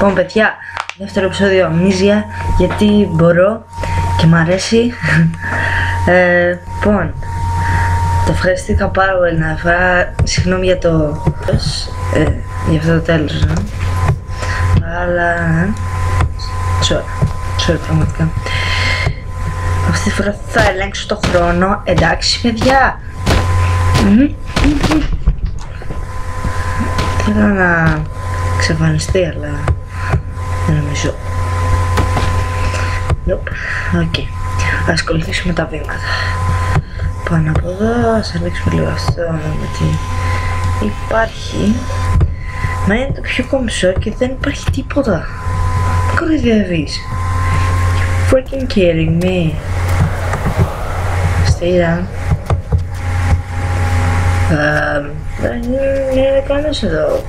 Λοιπόν παιδιά, δεύτερο επεισόδιο Amnesia, γιατί μπορώ και μ' αρέσει. Λοιπόν, το ευχαριστήκα πάρα πολύ να φορά, συγγνώμη για το για αυτό το τέλος, αλλά sorry πραγματικά. Αυτή τη φορά θα ελέγξω το χρόνο, εντάξει παιδιά. Θέλω να εξαφανιστεί, αλλά δεν νομίζω. Nope. Okay. Ας ακολουθήσουμε τα βήματα. Πάνω από εδώ, ας ανοίξουμε λίγο αυτό, να δούμε τι υπάρχει. Μα είναι το πιο κομψό και δεν υπάρχει τίποτα. Μην κοροϊδεύεις. You're freaking kidding me. Stay down. Δεν είναι κανείς εδώ.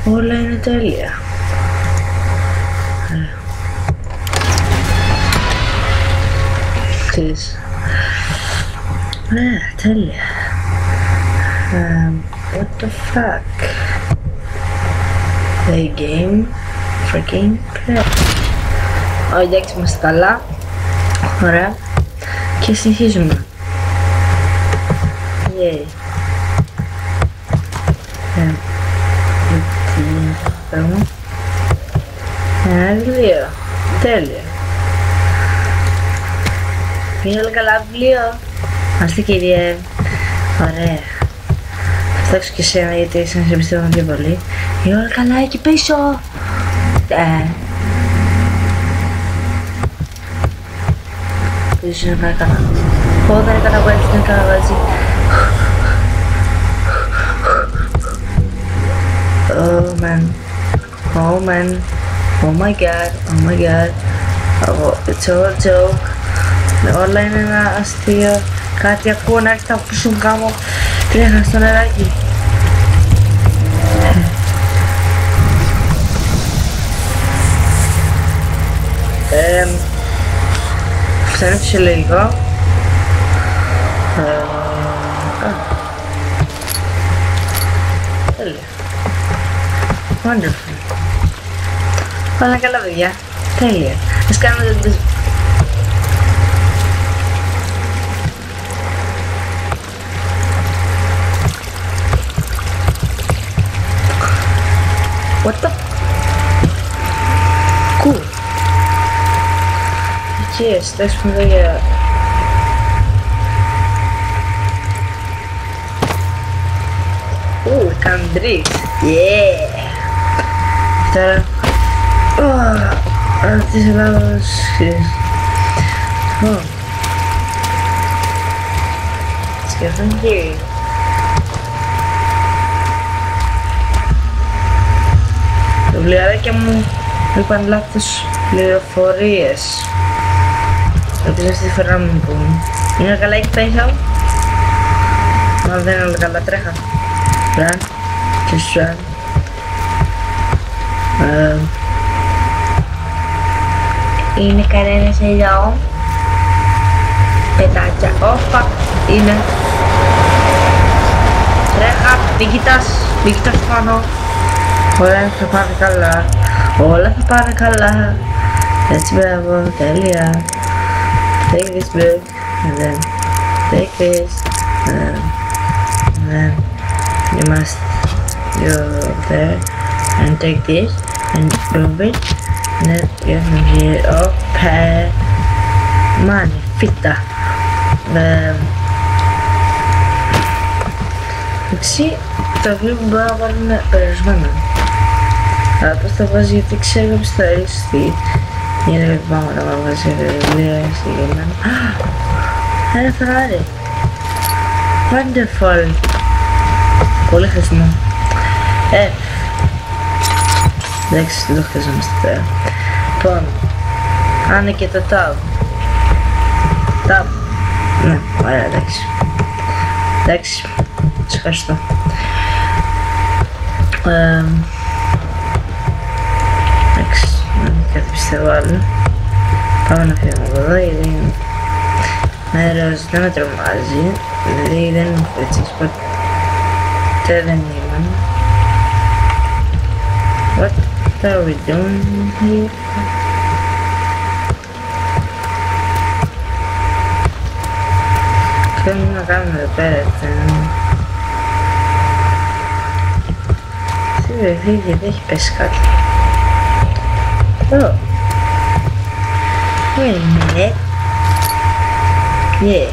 Όλα είναι τέλεια. Ξέρεις. Τέλεια. What the fuck? The game freaking play. Εντάξει, είμαστε καλά. Ωραία. Και συνεχίζουμε. Yay. Τι είναι αυτό το πράγμα? Ένα βιβλίο. Τέλεια. Είναι όλα καλά βιβλίο. Μάλιστα κύριε. Ωραία. Θα φτιάξω και εσένα γιατί σε εμπιστεύομαι πιο πολύ. Είναι όλα καλά εκεί πίσω. Πίσω είναι καλά. Πω δεν είναι καταβάζει, δεν είναι καταβάζει. Oh man. Oh man. Oh my god. Oh my god. Oh, it's all a joke. Όλα είναι ένα αστείο. Κάτι ακούω να έρχεται από πίσω μου, κάμω. Τρέχα στο νεράκι. Αυτό είναι φυσιολογικό. Τέλεια. Wonderful. Όλα καλά παιδιά. Τέλεια. Ας κάνουμε το... What the? Cool. Yes, that's from the oh, Candris. Yeah. Τώρα αυτής Ελλάδος. Let's get from here. Τα βιβλιαράκια μου είπαν λάθος πληροφορίες. Ελπίζω αυτή τη φορά να μου πούν. Είναι καλά εκεί πίσω? Μα δεν είναι όλα καλά, τρέχα. Run, just run. Είναι κανένας εδώ? Πετάκια, fuck, είναι. Τρέχα, μην κοιτάς πάνω. Όλα θα πάνε καλά. Όλα θα πάνε καλά. Έτσι μπράβο, τέλεια. Take this book and then take this and then you must go there and take this and move it and then you can get up money fitta. Εντάξει, τα βιβλία που μπορώ να βάλουν περιορισμένα. Αλλά πώς θα βάζει, γιατί ξέρω πως θα έλθει. Για να μην πάμε να βάζει βιβλία συγκεκριμένα. Ένα Ferrari. Wonderful. Πολύ χρήσιμο. Εντάξει, δεν το χρειαζόμαστε τώρα. Λοιπόν, άνε και το tab. Tab. Ναι, ωραία, εντάξει. Εντάξει, σε ευχαριστώ. Εντάξει, κάτι πιστεύω άλλο. Πάμε να φύγουμε από εδώ γιατί μέρος δεν με τρομάζει, δηλαδή δεν μου φέτσες ποτέ δεν ήμουν. What? are we doing here? Θέλουμε να κάνουμε εδώ πέρα, έτσι. Φύγει γιατί έχει πέσει κάτι. Oh. Wait a minute. Yeah.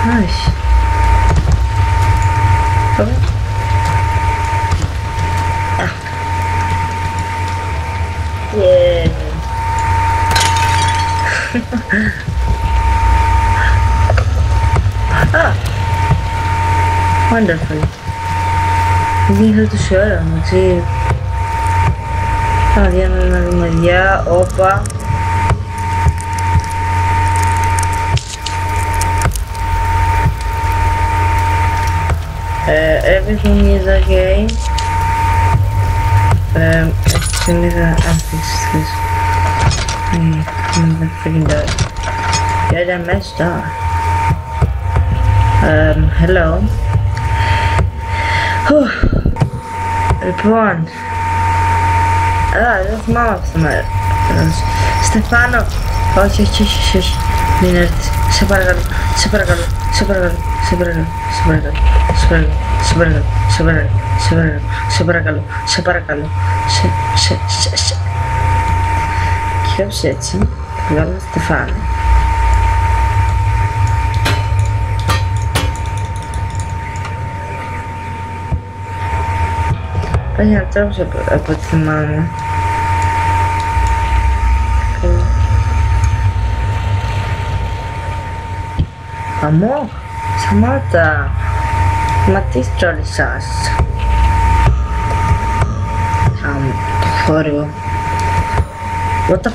Nice. Okay. Ah. Yeah. Ah. Wonderful. Δεν είχα τόση ώρα, εντάξει. Θα διάνομαι με μεριά, όπα. Everything is okay. Actually, I'm fixed this. I'm freaking dead. Yeah, I messed up. Hello. Λοιπόν. Δεν θυμάμαι αυτό το μέρος. Στεφάνο. Όχι, όχι, όχι, όχι. Μην έρθεις. Σε παρακαλώ, σε παρακαλώ, σε παρακαλώ, σε παρακαλώ, σε παρακαλώ, σε παρακαλώ, σε παρακαλώ, σε παρακαλώ, σε παρακαλώ, σε παρακαλώ, και όπως έτσι, βγάλω το Στεφάνο. Έχει ένα τρόπος από ό,τι θυμάμαι. Αμό, σταμάτα. Μα τι στρόλισας. Το θόρυβο. What the...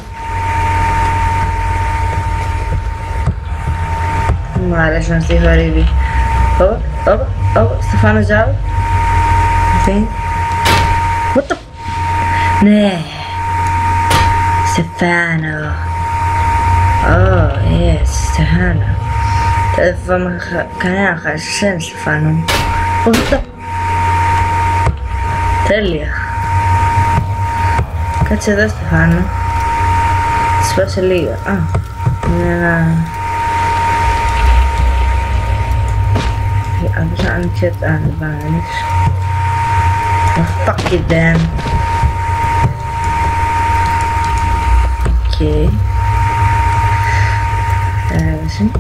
Μου αρέσει να στη θορύβη. Στεφάνο Ζάου. What the... Ναι. Στεφάνο. Oh, yes, Στεφάνο. Δεν φοβάμαι κανένα χάρη σε σένα, Στεφάνο. What the... Τέλεια. Κάτσε εδώ, Στεφάνο. Σπάσε λίγο. Α, είναι ένα... Άκουσα αν ξέρετε, δεν πάω να ανοίξω. Oh, fuck it then. Okay. Έβαση.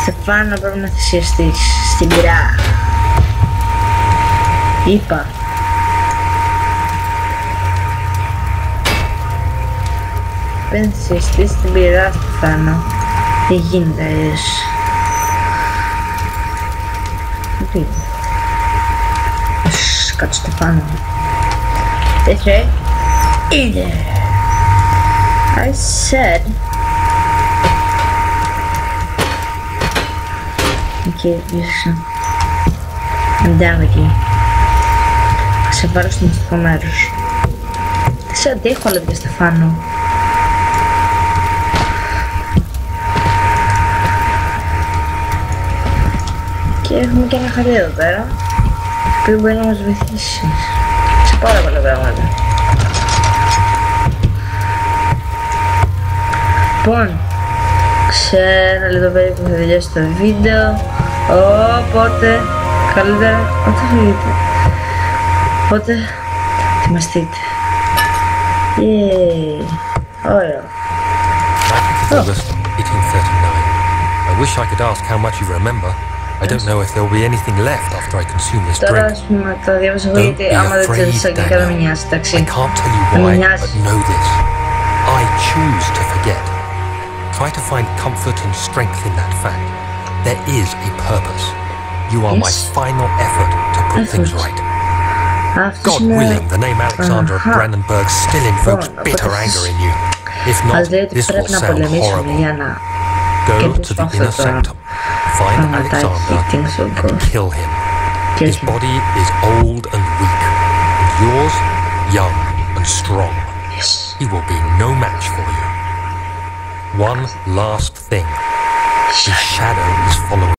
Στεφάνο, πρέπει να θυσιαστείς στην πυρά. Είπα. Πρέπει να θυσιαστείς στην πυρά, Στεφάνο. Δεν γίνεται αλλιώς. Τι. Κάτω Στεφάνο. Τέτοιο, Either. I said. Okay, ήσασταν. I'm down with you. Θα σε βάλω στο μυστικό μέρος. Δεν σε αντέχω αλλά και Στεφάνο. Και έχουμε και ένα χαρτί εδώ πέρα, το οποίο μπορεί να μας βοηθήσει σε πάρα πολλά πράγματα. Λοιπόν, ξέρω λίγο περίπου θα τελειώσει το βίντεο, οπότε καλύτερα όταν φύγετε, οπότε ετοιμαστείτε. Yay! Ωραία. August 1839. I wish I could ask how much you remember. I don't know if there will be anything left after I consume this Τώρα drink. ας πούμε τα διάβασα εγώ γιατί άμα δεν ξέρεις αγγλικά δεν με νοιάζει, I εντάξει. can't tell you why, but know this. I choose to forget. Try to find comfort and strength in that fact. There is a purpose. You are my final effort to put things right. God willing, the name Alexander of Brandenburg still invokes bitter anger in you. If not, this will sound horrible. Go to the inner sanctum. Find Alexander and kill him. His body is old and weak, and yours young and strong. He will be no match for you. One last thing. His shadow is following.